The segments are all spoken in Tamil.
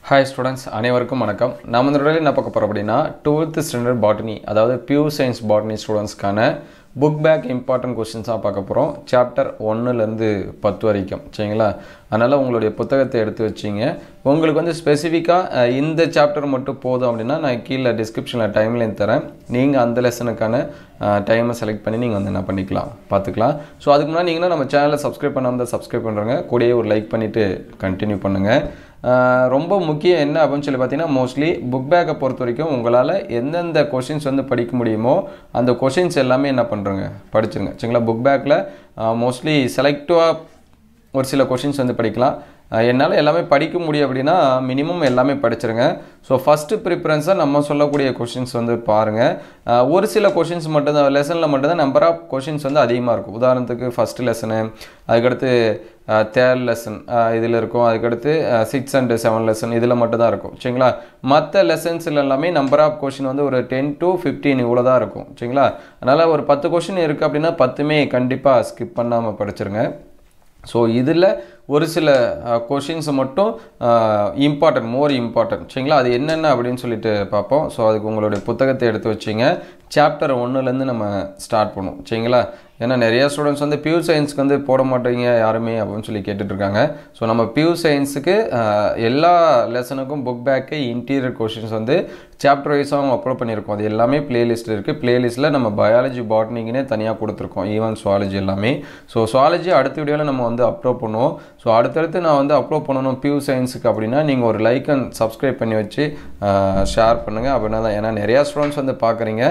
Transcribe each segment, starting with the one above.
ஹாய் ஸ்டூடெண்ட்ஸ், அனைவருக்கும் வணக்கம். நாம் இந்த வீடியோவில் என்ன பார்க்க போகிறோம் அப்படின்னா 12th ஸ்டாண்டர்ட் பாட்டனி, அதாவது பியூர் சயின்ஸ் பாட்டனி ஸ்டூடெண்ட்ஸ்க்கான புக் பேக் இம்பார்ட்டன்ட் கொஸ்டின்ஸாக பார்க்க போகிறோம். சாப்டர் 1லேருந்து 10 வரைக்கும், சரிங்களா? அதனால் உங்களுடைய புத்தகத்தை எடுத்து வச்சிங்க. உங்களுக்கு வந்து ஸ்பெசிஃபிக்காக இந்த சாப்டர் மட்டும் போதும் அப்படின்னா நான் கீழே டிஸ்கிரிப்ஷனில் டைம்லைன் தரேன். நீங்கள் அந்த லெசனுக்கான டைமை செலக்ட் பண்ணி நீங்கள் வந்து என்ன பண்ணிக்கலாம், பார்த்துக்கலாம். ஸோ அதுக்கு முன்னாடி நீங்களும் நம்ம சேனலை சப்ஸ்கிரைப் பண்ணாமல் சப்ஸ்கிரைப் பண்ணுறங்க, கூடயே ஒரு லைக் பண்ணிவிட்டு கண்டினியூ பண்ணுங்கள். ரொம்ப முக்கியம் என்ன அப்படின்னு சொல்லி பார்த்தீங்கன்னா, மோஸ்ட்லி புக் பேக்கை பொறுத்த வரைக்கும் உங்களால் எந்தெந்த கொஷின்ஸ் வந்து படிக்க முடியுமோ அந்த கொஷின்ஸ் எல்லாமே என்ன பண்ணுறங்க, படிச்சுருங்க, சரிங்களா? புக் பேக்கில் மோஸ்ட்லி செலக்டிவாக ஒரு சில கொஷின்ஸ் வந்து படிக்கலாம். என்னால் எல்லாமே படிக்க முடியும் அப்படின்னா மினிமம் எல்லாமே படிச்சிருங்க. ஸோ ஃபஸ்ட்டு ப்ரிஃபரன்ஸாக நம்ம சொல்லக்கூடிய கொஷின்ஸ் வந்து பாருங்கள். ஒரு சில கொஷின்ஸ் மட்டும்தான், லெசனில் மட்டும்தான் நம்பர் ஆஃப் கொஷின்ஸ் வந்து அதிகமாக இருக்கும். உதாரணத்துக்கு ஃபஸ்ட்டு லெசனு, அதுக்கடுத்து தேர்ட் லெசன் இதில் இருக்கும், அதுக்கடுத்து 6 and 7 லெசன் இதில் மட்டும் தான் இருக்கும், சரிங்களா? மற்ற லெசன்ஸில் எல்லாமே நம்பர் ஆஃப் கொஷின் வந்து ஒரு 10 to 15 இவ்வளோ தான் இருக்கும், சரிங்களா? அதனால் ஒரு 10 கொஷின் இருக்குது அப்படின்னா 10மே கண்டிப்பாக ஸ்கிப் பண்ணாமல் படிச்சிருங்க. ஸோ இதில் ஒரு சில கொஷின்ஸ் மட்டும் இம்பார்ட்டன்ட், மோர் இம்பார்ட்டன்ட், சரிங்களா? அது என்னென்ன அப்படின்னு சொல்லிட்டு பார்ப்போம். ஸோ அதுக்கு உங்களுடைய புத்தகத்தை எடுத்து வச்சிங்க. சாப்டர் 1லேருந்து நம்ம ஸ்டார்ட் பண்ணுவோம், சரிங்களா? ஏன்னா நிறையா ஸ்டூடெண்ட்ஸ் வந்து பியூர் சயின்ஸுக்கு வந்து போட மாட்டேங்க யாருமே அப்படின்னு சொல்லி கேட்டுட்ருக்காங்க. ஸோ நம்ம பியூர் சயின்ஸுக்கு எல்லா லெசனுக்கும் புக் பேக்கு இன்டீரியர் கொஷின்ஸ் வந்து சாப்டர் வைஸாகவும் அப்லோட் பண்ணியிருக்கோம். அது எல்லாமே பிளேலிஸ்ட்டில் இருக்குது. பிளேலிஸ்ட்டில் நம்ம பயாலஜி பாட்னிக்குனே தனியாக கொடுத்துருக்கோம், ஈவன் சுவாலஜி எல்லாமே. ஸோ சுவாலஜி அடுத்த வீடியோவில் நம்ம வந்து அப்லோட் பண்ணுவோம். ஸோ அடுத்தடுத்து நான் வந்து அப்லோட் பண்ணணும் பியூர் சயின்ஸுக்கு அப்படின்னா நீங்கள் ஒரு லைக் அண்ட் சப்ஸ்கிரைப் பண்ணி வச்சு ஷேர் பண்ணுங்கள். அப்படின்னா தான், ஏன்னா நிறையா ஸ்டூடெண்ட்ஸ் வந்து பார்க்குறீங்க,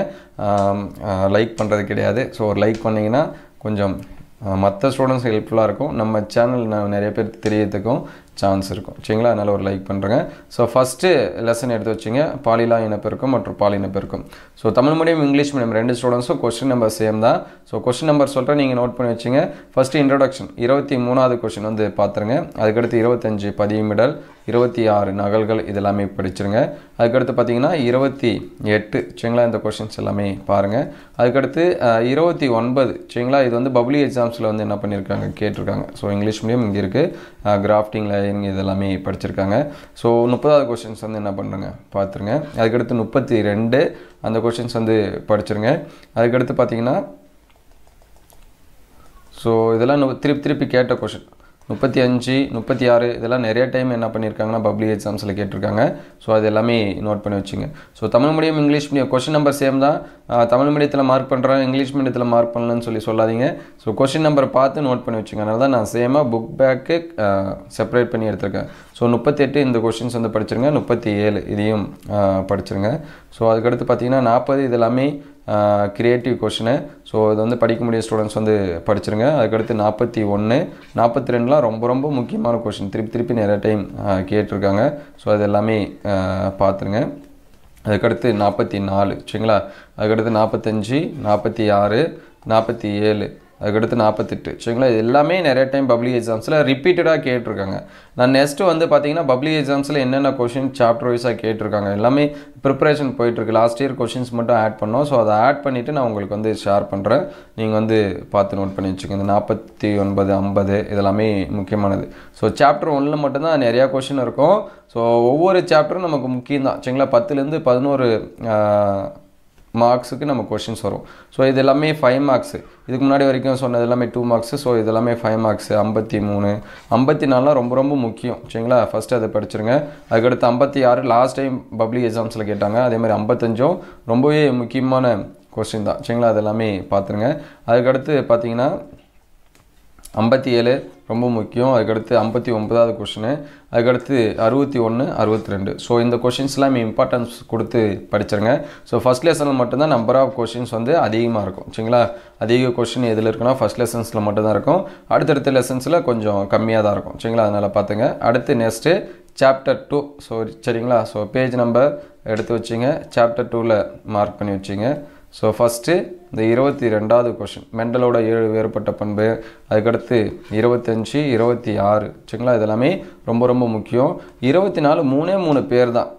லைக் பண்ணுறது கிடையாது. ஸோ ஒரு லைக் பண்ணிங்கன்னா கொஞ்சம் மற்ற ஸ்டூடெண்ட்ஸ் ஹெல்ப்ஃபுல்லாக இருக்கும், நம்ம சேனல் நிறைய பேர் தெரியறதுக்கும் சான்ஸ் இருக்கும், சரிங்களா? அதனால் ஒரு லைக் பண்ணுறேங்க. ஸோ ஃபஸ்ட்டு லெசன் எடுத்து வச்சுங்க, பாலிலா இனப்பெருக்கம் மற்றும் பால் இனப்பெருக்கம். So Tamil medium English medium ரெண்டு ஸ்டூடெண்ட்ஸும் கொஸ்டின் நம்பர் சேம் தான். ஸோ கொஸ்டின் நம்பர் சொல்கிறேன், நீங்கள் நோட் பண்ணி வச்சுங்க. ஃபஸ்ட்டு இன்ட்ரொடக்ஷன் 23வது கொஸ்டின் வந்து பார்த்துருங்க. அதுக்கடுத்து 25 பதியுமிடல், 26 நகல்கள் இதெல்லாமே படிச்சிருங்க. அதுக்கடுத்து பார்த்தீங்கன்னா 28, சரிங்களா? இந்த கொஷின்ஸ் எல்லாமே பாருங்கள். அதுக்கடுத்து 29, சரிங்களா? இது வந்து பப்ளி எக்ஸாம்ஸில் வந்து என்ன பண்ணியிருக்காங்க, கேட்டிருக்காங்க. ஸோ இங்கிலீஷ் மீடியம் இங்கே இருக்குது, கிராஃப்டிங் லைனிங் இதெல்லாமே படிச்சிருக்காங்க. ஸோ 30வது கொஷின்ஸ் வந்து என்ன பண்ணுறங்க, பார்த்துருங்க. அதுக்கடுத்து 32 அந்த கொஷின்ஸ் வந்து படிச்சிருங்க. அதுக்கடுத்து பார்த்தீங்கன்னா ஸோ இதெல்லாம் திருப்பி கேட்ட கொஷின் 35 36 இதெல்லாம் நிறைய டைம் என்ன பண்ணியிருக்காங்கன்னா பப்ளி எக்ஸாம்ஸில் கேட்டிருக்காங்க. ஸோ அது எல்லாமே நோட் பண்ணி வச்சுங்க. So Tamil medium English medium question number same தான். தமிழ் மீடியத்தில் மார்க் பண்ணுறேன், இங்கிலீஷ் மீடியத்தில் மார்க் பண்ணலன்னு சொல்லாதீங்க. ஸோ கொஷின் நம்பர் பார்த்து நோட் பண்ணி வச்சுங்க. அதனால தான் நான் சேமாக புக் பேக்கு செப்பரேட் பண்ணி எடுத்திருக்கேன். ஸோ 38 இந்த கொஷின்ஸ் வந்து படிச்சிருங்க. 37 இதையும் படிச்சிருங்க. ஸோ அதுக்கடுத்து பார்த்தீங்கன்னா 40 இது எல்லாமே கிரியேட்டிவ் கொஷினு. ஸோ இது வந்து படிக்க முடிய ஸ்டூடெண்ட்ஸ் வந்து படிச்சிருங்க. அதுக்கடுத்து 41 42லாம் ரொம்ப ரொம்ப முக்கியமான கொஷின், திருப்பி நிறைய டைம் கேட்டிருக்காங்க. ஸோ அது எல்லாமே பார்த்துருங்க. அதுக்கடுத்து 44, சரிங்களா? அதுக்கடுத்து 45 46 47 அதுக்கடுத்து 48, சரிங்களா? இது எல்லாமே நிறைய டைம் பப்ளிக் எக்ஸாம்ஸில் ரிப்பீட்டடாக கேட்டிருக்காங்க. நான் நெக்ஸ்ட்டு வந்து பார்த்தீங்கன்னா பப்ளிக் எக்ஸாம்ஸில் என்னென்ன கொஷின் சாப்டர் வைஸாக கேட்டிருக்காங்க எல்லாமே ப்ரிப்பரேஷன் போயிட்டுருக்கு. லாஸ்ட் இயர் கொஷின்ஸ் மட்டும் ஆட் பண்ணோம். ஸோ அதை ஆட் பண்ணிவிட்டு நான் உங்களுக்கு வந்து ஷேர் பண்ணுறேன். நீங்கள் வந்து பார்த்து நோட் பண்ணி வச்சுக்கோங்க. இந்த 49 50 இதெல்லாமே முக்கியமானது. ஸோ சாப்டர் 1ல் மட்டும்தான் நிறையா கொஷின் இருக்கும். ஸோ ஒவ்வொரு சாப்டரும் நமக்கு முக்கியம் தான், சரிங்களா? 10லேருந்து 11 மார்க்ஸுக்கு நம்ம கொஷின்ஸ் வரும். ஸோ இது எல்லாமே 5 மார்க்ஸு. இதுக்கு முன்னாடி வரைக்கும் சொன்னது எல்லாமே 2 மார்க்ஸு. ஸோ இது எல்லாமே 5 மார்க்ஸு. 53 54லாம் ரொம்ப ரொம்ப முக்கியம், சரிங்களா? ஃபஸ்ட்டு அதை படிச்சிருங்க. அதுக்கடுத்து 56 லாஸ்ட் டைம் பப்ளிக் எக்ஸாம்ஸில் கேட்டாங்க. அதேமாதிரி 55 ரொம்பவே முக்கியமான கொஸ்டின் தான், சரிங்களா? அது எல்லாமே பார்த்துருங்க. அதுக்கடுத்து பார்த்தீங்கன்னா 57 ரொம்ப முக்கியம். அதுக்கடுத்து 59வது கொஷினு. அதுக்கடுத்து 61 62. ஸோ இந்த கொஷின்ஸ்லாம் இம்பார்ட்டன்ஸ் கொடுத்து படிச்சிருங்க. ஸோ ஃபஸ்ட் லெசனில் மட்டும்தான் நம்பர் ஆஃப் கொஷின்ஸ் வந்து அதிகமாக இருக்கும், சரிங்களா? அதிக கொஷின் எதில் இருக்குன்னா ஃபஸ்ட் லெசன்ஸில் மட்டும்தான் இருக்கும். அடுத்தடுத்த லெசன்ஸில் கொஞ்சம் கம்மியாக தான் இருக்கும், சரிங்களா? அதனால் பார்த்துங்க. அடுத்து நெக்ஸ்ட்டு சாப்டர் 2. ஸோ சரிங்களா? ஸோ பேஜ் நம்பர் எடுத்து வச்சிங்க. சாப்டர் 2ல் மார்க் பண்ணி வச்சிங்க. ஸோ ஃபஸ்ட்டு இந்த 22வது கொஷின் மெண்டலோட 7 வேறுபட்ட பண்பு. அதுக்கடுத்து 25 26, சரிங்களா? இதெல்லாமே ரொம்ப ரொம்ப முக்கியம். 24 3 பேர் தான்,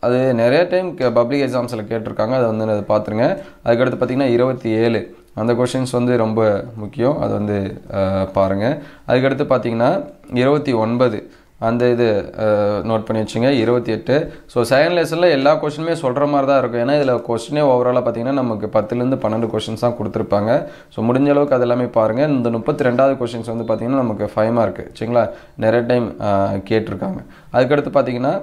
அது நிறைய டைம் பப்ளிக் எக்ஸாம்ஸில் கேட்டிருக்காங்க. அதை வந்து அதை பார்த்துருங்க. அதுக்கடுத்து பார்த்திங்கன்னா 27 அந்த கொஷின்ஸ் வந்து ரொம்ப முக்கியம், அது வந்து பாருங்கள். அதுக்கடுத்து பார்த்திங்கன்னா 29 அந்த இது நோட் பண்ணி வச்சுங்க 28. ஸோ செகண்ட் லெசனில் எல்லா கொஸ்டினுமே சொல்கிற மாதிரி தான் இருக்கும். ஏன்னா இதில் கொஸ்டினே ஓவராலாக பார்த்தீங்கன்னா நமக்கு 10லேருந்து 12 கொஸ்டின்ஸ் தான் கொடுத்துருப்பாங்க. ஸோ முடிஞ்ச அளவுக்கு அது எல்லாமே பாருங்கள். இந்த 32வது கொஸ்டின்ஸ் வந்து பார்த்தீங்கன்னா நமக்கு 5 மார்க்கு சரிங்களா, நிறைய டைம் கேட்டிருக்காங்க. அதுக்கடுத்து பார்த்தீங்கன்னா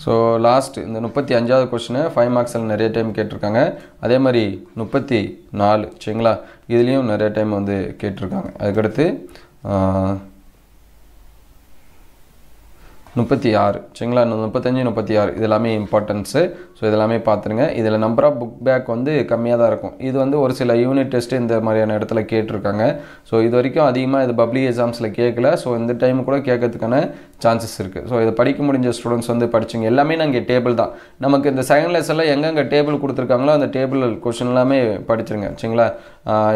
ஸோ லாஸ்ட் இந்த 35வது கொஸ்டினை 5 மார்க்ஸில் நிறைய டைம் கேட்டிருக்காங்க. அதே மாதிரி 34 சரிங்களா, இதுலேயும் நிறைய டைம் வந்து கேட்டிருக்காங்க. அதுக்கடுத்து 36 சரிங்களா, 35 36 இது எல்லாமே இம்பார்ட்டன்ஸு. ஸோ இதெல்லாமே பார்த்துருங்க. இதில் நம்பர் ஆஃப் புக் பேக் வந்து கம்மியாக தான் இருக்கும். இது வந்து ஒரு சில யூனிட் டெஸ்ட்டு இந்த மாதிரியான இடத்துல கேட்டிருக்காங்க. ஸோ இது வரைக்கும் அதிகமாக இது பப்ளிக் எக்ஸாம்ஸில் கேட்கல. ஸோ இந்த டைம் கூட கேட்கறதுக்கான சான்சஸ் இருக்குது. ஸோ இதை படிக்க முடிஞ்ச ஸ்டூடெண்ட்ஸ் வந்து படிச்சுங்க. எல்லாமே நாங்கள் டேபிள் தான். நமக்கு இந்த செகண்ட் லெசனில் எங்கெங்கே டேபிள் கொடுத்துருக்காங்களோ அந்த டேபிள் கொஸ்டின் எல்லாமே படிச்சிருங்க சரிங்களா.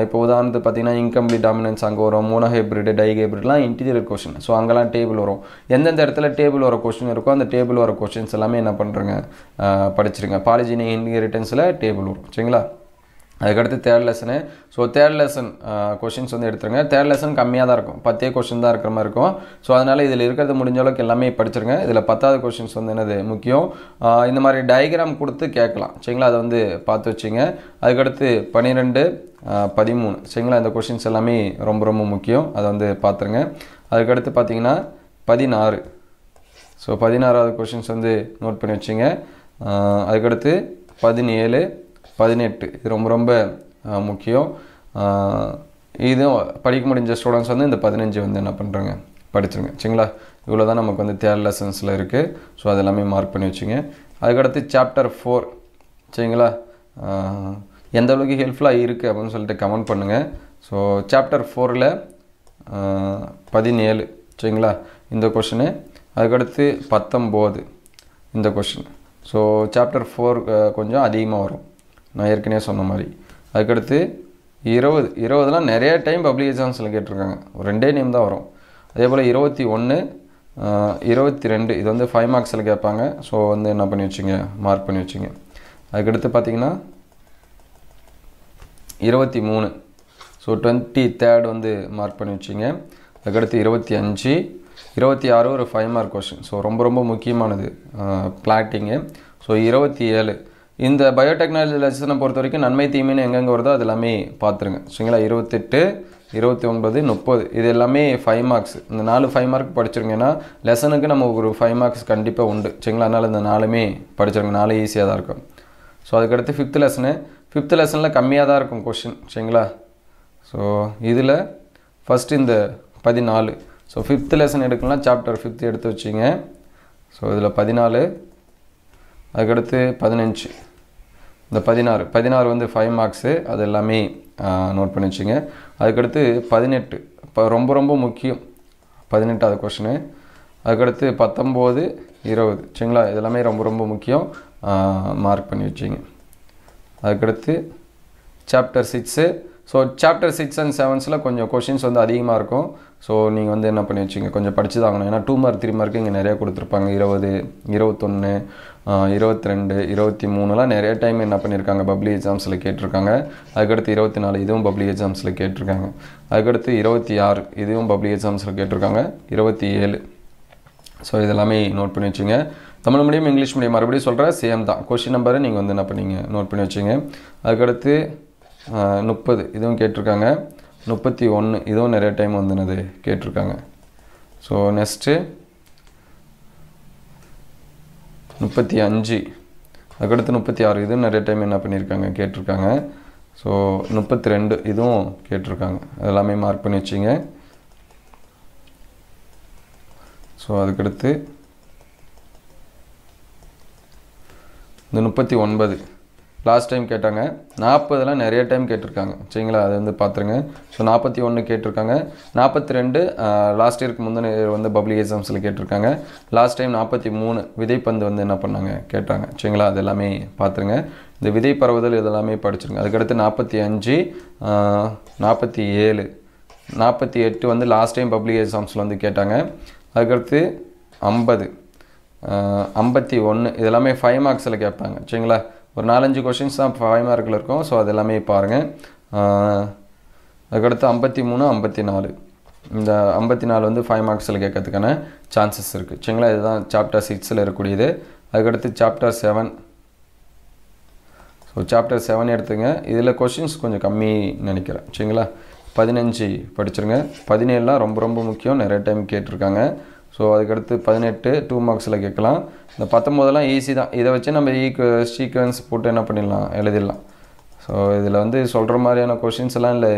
இப்போ உதாரணத்துக்கு பார்த்தீங்கன்னா இன்கம்ப்ளீட் டாமினன்ஸ் அங்கே வரும், மோனோ ஹைப்ரிட், டை ஹைப்ரிட்லாம் இன்டீரியர் கொஸ்டின். ஸோ அங்கெல்லாம் டேபிள் வரும். எந்தெந்த இடத்துல டேபிள் வர கொஸ்டின் இருக்கோ அந்த டேபிள் வர கொஸ்டின்ஸ் எல்லாமே என்ன பண்ணுறங்க படிச்சிருங்க. பாலிஜினி இன்ஹெரிட்டன்ஸில் டேபிள் வரும் சரிங்களா. அதுக்கடுத்து third lesson. So third lesson questions வந்து எடுத்துருங்க. தேர்ட் லெசன் கம்மியாக தான் இருக்கும், 10 கொஷின் தான் இருக்கிற மாதிரி இருக்கும். ஸோ அதனால் இதில் இருக்கிறது முடிஞ்ச அளவுக்கு எல்லாமே படிச்சிருங்க. இதில் 10வது கொஷின்ஸ் வந்து என்னது முக்கியம், இந்த மாதிரி டயக்ராம் கொடுத்து கேட்கலாம் சரிங்களா, அதை வந்து பார்த்து வச்சுங்க. அதுக்கடுத்து 12 13 சரிங்களா, இந்த கொஷின்ஸ் எல்லாமே ரொம்ப ரொம்ப முக்கியம், அதை வந்து பார்த்துருங்க. அதுக்கடுத்து பார்த்தீங்கன்னா 16. ஸோ 16வது கொஷின்ஸ் வந்து நோட் பண்ணி வச்சுங்க. அதுக்கடுத்து 17 18 இது ரொம்ப ரொம்ப முக்கியம். இதுவும் படிக்க முடிஞ்ச ஸ்டூடெண்ட்ஸ் வந்து இந்த 15 வந்து என்ன பண்ணுறாங்க படிச்சுருங்க சரிங்களா. இவ்வளோ தான் நமக்கு வந்து தேர்ட் லெசன்ஸில் இருக்குது. ஸோ அதெல்லாமே மார்க் பண்ணி வச்சுங்க. அதுக்கடுத்து சாப்டர் 4 சரிங்களா, எந்த அளவுக்கு ஹெல்ப்ஃபுல்லாக இருக்குது அப்படின்னு சொல்லிட்டு கமெண்ட் பண்ணுங்கள். ஸோ சாப்டர் 4ல் 17 சரிங்களா இந்த கொஷினு. அதுக்கடுத்து 19 இந்த கொஷின். ஸோ சாப்டர் 4 கொஞ்சம் அதிகமாக வரும், நான் ஏற்கனவே சொன்ன மாதிரி. அதுக்கடுத்து 20 நிறைய டைம் பப்ளிக் எக்ஸாம்ஸில் கேட்டிருக்காங்க, ஒரு 2 நேம் தான் வரும். அதே போல் 21 22 இது வந்து 5 மார்க்ஸில் கேட்பாங்க. ஸோ வந்து என்ன பண்ணி வச்சுங்க மார்க் பண்ணி வச்சுங்க. அதுக்கடுத்து பார்த்தீங்கன்னா 23 ஸோ 23rd வந்து மார்க் பண்ணி வச்சுங்க. அதுக்கடுத்து 25 26 ஒரு 5 மார்க் கொஸ்டின். ஸோ ரொம்ப ரொம்ப முக்கியமானது பிளாட்டிங்கு. ஸோ 27 இந்த பயோடெக்னாலஜி லெசனை பொறுத்த வரைக்கும் நன்மை தீமைன்னு எங்கெங்கே வருதோ அது எல்லாமே பார்த்துருங்க சரிங்களா. 28 29 30 இது எல்லாமே 5 மார்க்ஸ். இந்த 4 5 மார்க் படிச்சிருங்க. ஏன்னா லெசனுக்கு நம்ம ஒரு 5 மார்க்ஸ் கண்டிப்பாக உண்டு சரிங்களா. அதனால் இந்த 4மே படிச்சிருங்க, 4 ஈஸியாக தான் இருக்கும். ஸோ அதுக்கடுத்து 5th லெசனு. 5th லெசனில் கம்மியாக தான் இருக்கும் கொஷின் சரிங்களா. ஸோ இதில் ஃபஸ்ட்டு இந்த 14. ஸோ 5th லெசன் எடுக்கலாம், சாப்டர் 5 எடுத்து வச்சிங்க. ஸோ இதில் 14 அதுக்கடுத்து 15 இந்த 16 வந்து 5 மார்க்ஸு, அது எல்லாமே நோட் பண்ணி வச்சுங்க. அதுக்கடுத்து 18 இப்போ ரொம்ப ரொம்ப முக்கியம் 18வது கொஷினு. அதுக்கடுத்து 19 20 சரிங்களா, இதெல்லாமே ரொம்ப ரொம்ப முக்கியம், மார்க் பண்ணி வச்சிங்க. அதுக்கடுத்து சாப்டர் 6. ஸோ சாப்டர் 6 and 7 கொஞ்சம் கொஷின்ஸ் வந்து அதிகமாக இருக்கும். ஸோ நீங்கள் வந்து என்ன பண்ணி வச்சுங்க கொஞ்சம் படித்து தாங்கணும். ஏன்னா 2 மார்க் 3 மார்க்கு இங்கே நிறையா கொடுத்துருப்பாங்க. 20 21 22 23லாம் நிறைய டைம் என்ன பண்ணியிருக்காங்க பப்ளிக் எக்ஸாம்ஸில் கேட்டிருக்காங்க. அதுக்கடுத்து 24 இதுவும் பப்ளிக் எக்ஸாம்ஸில் கேட்டிருக்காங்க. அதுக்கடுத்து 26 இதுவும் பப்ளிக் எக்ஸாம்ஸில் கேட்டிருக்காங்க. 27 ஸோ இதெல்லாமே நோட் பண்ணி வச்சுங்க. தமிழ் மீடியம் இங்கிலீஷ் மீடியம் மறுபடியும் சொல்கிறேன் சேம் தான். கொஷின் நம்பரை நீங்கள் வந்து என்ன பண்ணீங்க நோட் பண்ணி வச்சுங்க. அதுக்கடுத்து 30 இதுவும் கேட்டிருக்காங்க. 31 இதுவும் நிறைய டைம் வந்து என்னது கேட்டிருக்காங்க. ஸோ நெக்ஸ்ட்டு 35 அதுக்கடுத்து 36 இதுவும் நிறைய டைம் என்ன பண்ணியிருக்காங்க கேட்டிருக்காங்க. ஸோ 32 இதுவும் கேட்டிருக்காங்க. அதெல்லாமே மார்க் பண்ணி வச்சிங்க. ஸோ அதுக்கடுத்து இந்த 39 லாஸ்ட் டைம் கேட்டாங்க. 40 நிறைய டைம் கேட்டிருக்காங்க சரிங்களா, அது வந்து பார்த்துருங்க. ஸோ 41 கேட்டிருக்காங்க. 42 லாஸ்ட் இயருக்கு முந்தின வந்து பப்ளிக் எக்ஸாம்ஸில் கேட்டிருக்காங்க. லாஸ்ட் டைம் 43 விதைப்பந்து வந்து என்ன பண்ணாங்க கேட்டாங்க சரிங்களா, அது எல்லாமே பார்த்துருங்க. இந்த விதை பரவுதல் இதெல்லாமே படிச்சிருங்க. அதுக்கடுத்து 45 47 48 வந்து லாஸ்ட் டைம் பப்ளிக் எக்ஸாம்ஸில் வந்து கேட்டாங்க. அதுக்கடுத்து 50 51 இதெல்லாமே 5 மார்க்ஸில் கேட்பாங்க சரிங்களா. ஒரு 4-5 கொஷின்ஸ் தான் 5 மார்க்கில் இருக்கும். ஸோ அது எல்லாமே பாருங்கள். அதுக்கடுத்து 53 54 இந்த 54 வந்து 5 மார்க்ஸில் கேட்கறதுக்கான சான்சஸ் இருக்குது. சரிங்களா, இதுதான் சாப்டர் 6ல் இருக்கக்கூடியது. அதுக்கடுத்து சாப்டர் 7. ஸோ சாப்டர் 7 எடுத்துங்க. இதில் கொஷின்ஸ் கொஞ்சம் கம்மி நினைக்கிறேன். சரிங்களா, 15 படிச்சிருங்க. 17லாம் ரொம்ப ரொம்ப முக்கியம், நிறைய டைம் கேட்டிருக்காங்க. ஸோ அதுக்கடுத்து 18 2 மார்க்ஸில் கேட்கலாம். இந்த 19லாம் ஈஸி தான். இதை வச்சு நம்ம சீக்வன்ஸ் போட்டு என்ன பண்ணிடலாம், எழுதிடலாம். ஸோ இதில் வந்து சொல்கிற மாதிரியான கொஷின்ஸ் எல்லாம் இல்லை.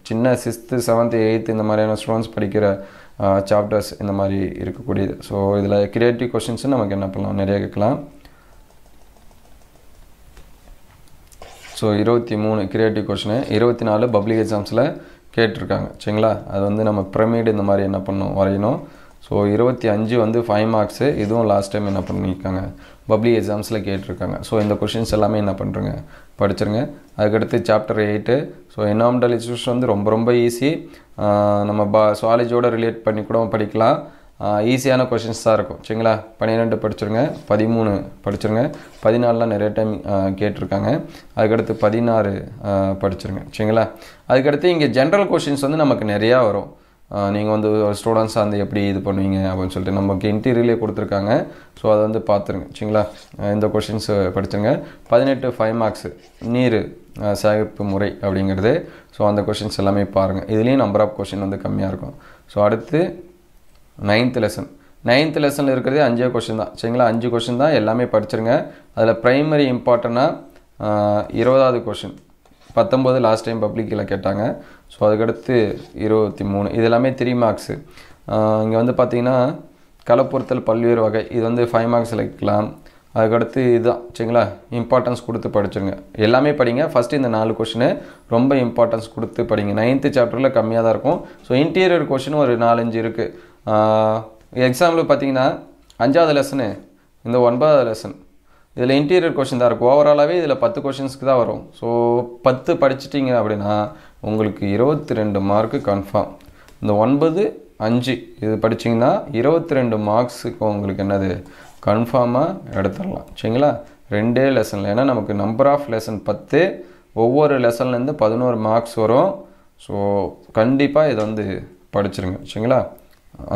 சின்ன 6th 7th 8th இந்த மாதிரியான ஸ்டூடெண்ட்ஸ் படிக்கிற சாப்டர்ஸ் இந்த மாதிரி இருக்கக்கூடியது. ஸோ இதில் கிரியேட்டிவ் கொஷின்ஸும் நமக்கு என்ன பண்ணலாம், நிறைய கேட்கலாம். ஸோ 23 கிரியேட்டிவ் கொஷினு, 24 பப்ளிக் எக்ஸாம்ஸில் கேட்டிருக்காங்க. சரிங்களா, அது வந்து நம்ம பிரமிடு இந்த மாதிரி என்ன பண்ணணும், வரையணும். ஸோ 25 வந்து 5 மார்க்ஸு. இதுவும் லாஸ்ட் டைம் என்ன பண்ணியிருக்காங்க, பப்ளிக் எக்ஸாம்ஸில் கேட்டிருக்காங்க. ஸோ இந்த கொஷின்ஸ் எல்லாமே என்ன பண்ணுறங்க, படிச்சிருங்க. அதுக்கடுத்து சாப்டர் 8. ஸோ என்விரான்மெண்டல் இஷ்யூஸ் வந்து ரொம்ப ரொம்ப ஈஸி. நம்ம சுவாலஜியோட ரிலேட் பண்ணி கூட படிக்கலாம். ஈஸியான கொஷின்ஸ் தான் இருக்கும். சரிங்களா, 12 படிச்சிருங்க. 13 படிச்சிருங்க. 14லாம் நிறைய டைம் கேட்டிருக்காங்க. அதுக்கடுத்து 16 படிச்சிருங்க. சரிங்களா, அதுக்கடுத்து இங்கே ஜென்ரல் கொஷின்ஸ் வந்து நமக்கு நிறையா வரும். நீங்கள் வந்து ஸ்டூடெண்ட்ஸாக வந்து எப்படி இது பண்ணுவீங்க அப்படின்னு சொல்லிட்டு நமக்கு இன்டீரியர்லேயே கொடுத்துருக்காங்க. ஸோ அதை வந்து பார்த்துருங்க. சரிங்களா, இந்த கொஷின்ஸ் படிச்சுருங்க. 18 5 மார்க்ஸு நீர் சேகரிப்பு முறை அப்படிங்கிறது. ஸோ அந்த கொஷின்ஸ் எல்லாமே பாருங்கள். இதுலேயும் நம்பர் ஆஃப் கொஷின் வந்து கம்மியாக இருக்கும். ஸோ அடுத்து 9th லெசன். 9th லெசனில் இருக்கிறதே 5 கொஷின் தான். சரிங்களா, 5 கொஷின் தான், எல்லாமே படிச்சிருங்க. அதில் ப்ரைமரி இம்பார்ட்டண்ட்டாக 20வது கொஷின் 19 லாஸ்ட் டைம் பப்ளிக்கில் கேட்டாங்க. ஸோ அதுக்கடுத்து 23 இது எல்லாமே 3 மார்க்ஸு. இங்கே வந்து பார்த்திங்கன்னா களப்பொருத்தல் பல்வேறு வகை, இது வந்து 5 மார்க்ஸில் வைக்கலாம். அதுக்கடுத்து இதுதான். சரிங்களா, இம்பார்ட்டன்ஸ் கொடுத்து படிச்சுருங்க. எல்லாமே படிங்க. ஃபஸ்ட்டு இந்த 4 கொஷினு ரொம்ப இம்பார்ட்டன்ஸ் கொடுத்து படிங்க. 9th சாப்டரில் கம்மியாக தான் இருக்கும். ஸோ இன்டீரியர் கொஷின் ஒரு 4-5 இருக்குது. எக்ஸாம்பிள் பார்த்தீங்கன்னா 5வது லெசனு, இந்த 9வது லெசன், இதில் இன்டீரியர் கொஷின் தான் இருக்கும். ஓவராலாகவே இதில் 10 கொஷின்ஸ்க்கு தான் வரும். ஸோ 10 படிச்சிட்டிங்க அப்படின்னா உங்களுக்கு 22 மார்க்கு கன்ஃபார்ம். இந்த 9 5 இது படிச்சிங்கன்னா 22 மார்க்ஸுக்கு உங்களுக்கு என்னது கன்ஃபார்மாக எடுத்துடலாம். சரிங்களா, 2 லெசனில். ஏன்னா நமக்கு நம்பர் ஆஃப் லெசன் 10, ஒவ்வொரு லெசன்லேருந்து 11 மார்க்ஸ் வரும். ஸோ கண்டிப்பாக இதை வந்து படிச்சிருங்க. சரிங்களா,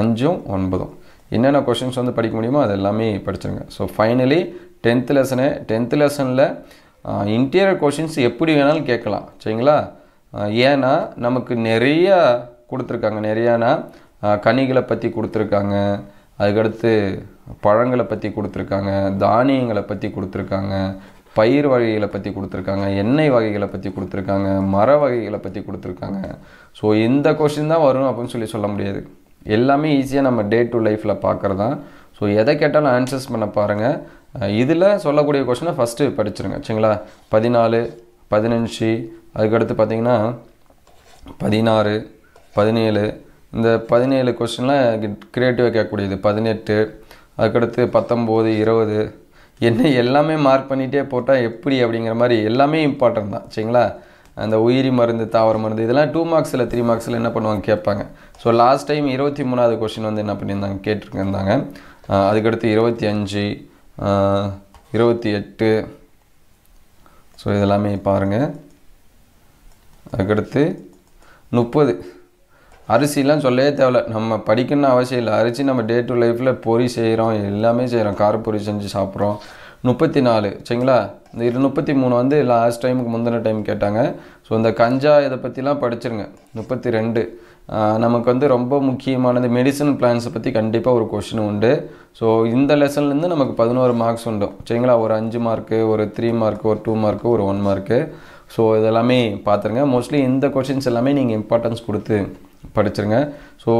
5ம் 9ம் என்னென்ன கொஷின்ஸ் வந்து படிக்க முடியுமோ அது எல்லாமே படிச்சிருங்க. So finally 10th lesson. 10th லெசனில் இன்டீரியர் கொஷின்ஸ் எப்படி வேணாலும் கேட்கலாம். சரிங்களா, ஏன்னா நமக்கு நிறைய கொடுத்துருக்காங்க. நிறையானா கனிகளை பற்றி கொடுத்துருக்காங்க, அதுக்கடுத்து பழங்களை பற்றி கொடுத்துருக்காங்க, தானியங்களை பற்றி கொடுத்துருக்காங்க, பயிர் வகைகளை பற்றி கொடுத்துருக்காங்க, எண்ணெய் வகைகளை பற்றி கொடுத்துருக்காங்க, மர வகைகளை பற்றி கொடுத்துருக்காங்க. ஸோ இந்த கொஷின் தான் வரும் அப்படின்னு சொல்ல முடியாது. எல்லாமே ஈஸியாக நம்ம டே டு லைஃப்பில் பார்க்குறது தான். ஸோ எதை கேட்டாலும் ஆன்சர்ஸ் பண்ண பாருங்கள். இதில் சொல்லக்கூடிய கொஷினை ஃபஸ்ட்டு படிச்சிருங்க. சரிங்களா, 14 15 அதுக்கடுத்து பார்த்திங்கன்னா 16 17 இந்த 17 கொஷின்லாம் க்ரியேட்டிவாக கேட்கக்கூடியது. 18 அதுக்கடுத்து 19 20 என்ன எல்லாமே மார்க் பண்ணிகிட்டே போட்டால் எப்படி அப்படிங்கிற மாதிரி எல்லாமே இம்பார்ட்டன்ட் தான். சரிங்களா, அந்த உயிரி மருந்து தாவர மருந்து இதெல்லாம் 2 மார்க்ஸில் 3 மார்க்ஸில் என்ன பண்ணுவாங்க, கேட்பாங்க. ஸோ லாஸ்ட் டைம் 23வது கொஷின் வந்து என்ன பண்ணியிருந்தாங்க, கேட்டிருந்தாங்க. அதுக்கடுத்து 25 28 ஸோ இதெல்லாமே பாருங்கள். அதுக்கடுத்து 30 அரிசிலாம் சொல்லவே தேவையில்ல, நம்ம படிக்கணும்னு அவசியம் இல்லை. அரிசி நம்ம டே டு லைஃப்பில் பொரி செய்கிறோம், எல்லாமே செய்கிறோம், காரப்பொரி செஞ்சு சாப்பிட்றோம். 34 சரிங்களா. இந்த 33 வந்து லாஸ்ட் டைமுக்கு முந்தின டைம் கேட்டாங்க. ஸோ இந்த கஞ்சா இதை பற்றிலாம் படிச்சிருங்க. 32 நமக்கு வந்து ரொம்ப முக்கியமானது மெடிசன் பிளான்ஸை பற்றி கண்டிப்பாக ஒரு கொஷின் உண்டு. ஸோ இந்த லெசன்லேருந்து நமக்கு 11 மார்க்ஸ் உண்டு. சரிங்களா, ஒரு 5 மார்க்கு, ஒரு 3 மார்க்கு, ஒரு 2 மார்க்கு, ஒரு 1 மார்க்கு. ஸோ இதெல்லாமே பார்த்துருங்க. மோஸ்ட்லி இந்த கொஷின்ஸ் எல்லாமே நீங்கள் இம்பார்ட்டன்ஸ் கொடுத்து படிச்சிருங்க. ஸோ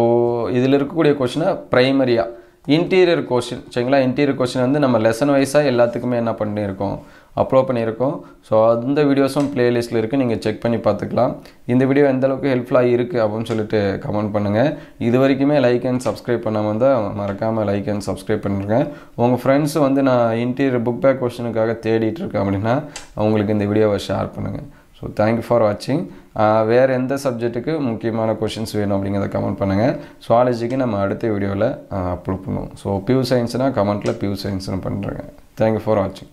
இதில் இருக்கக்கூடிய கொஷினை ப்ரைமரியாக இன்டீரியர் கொஷின். சரிங்களா, இன்டீரியர் கொஷின் வந்து நம்ம லெசன் வைஸாக எல்லாத்துக்குமே என்ன பண்ணியிருக்கோம், அப்லோட் பண்ணியிருக்கோம். ஸோ அந்த வீடியோஸும் ப்ளேலிஸ்ட்டில் இருக்குது, நீங்கள் செக் பண்ணி பார்த்துக்கலாம். இந்த வீடியோ எந்தளவுக்கு ஹெல்ப்ஃபுல்லாக இருக்குது அப்படின்னு சொல்லிட்டு கமெண்ட் பண்ணுங்கள். இது வரைக்குமே லைக் அண்ட் சப்ஸ்கிரைப் பண்ணாமல் தான் மறக்காமல் லைக் அண்ட் சப்ஸ்கிரைப் பண்ணிருங்க. உங்கள் ஃப்ரெண்ட்ஸு வந்து நான் இன்டீரியர் புக் பேக் கொஷினுக்காக தேடிட்டு இருக்கேன் அப்படின்னா அவங்களுக்கு இந்த வீடியோவை ஷேர் பண்ணுங்கள். ஸோ தேங்க்யூ ஃபார் வாட்சிங். வேறு எந்த சப்ஜெக்ட்டுக்கு முக்கியமான கொஷின்ஸ் வேணும் அப்படிங்கிறத கமெண்ட் பண்ணுங்கள். சுவாலஜிக்கு நம்ம அடுத்த வீடியோவில் அப்லோட் பண்ணுவோம். ஸோ பியூ சயின்ஸ்னால் கமெண்ட்டில் பியூ சயின்ஸ்னு பண்ணுறேங்க. தேங்க்யூ ஃபார் வாட்சிங்.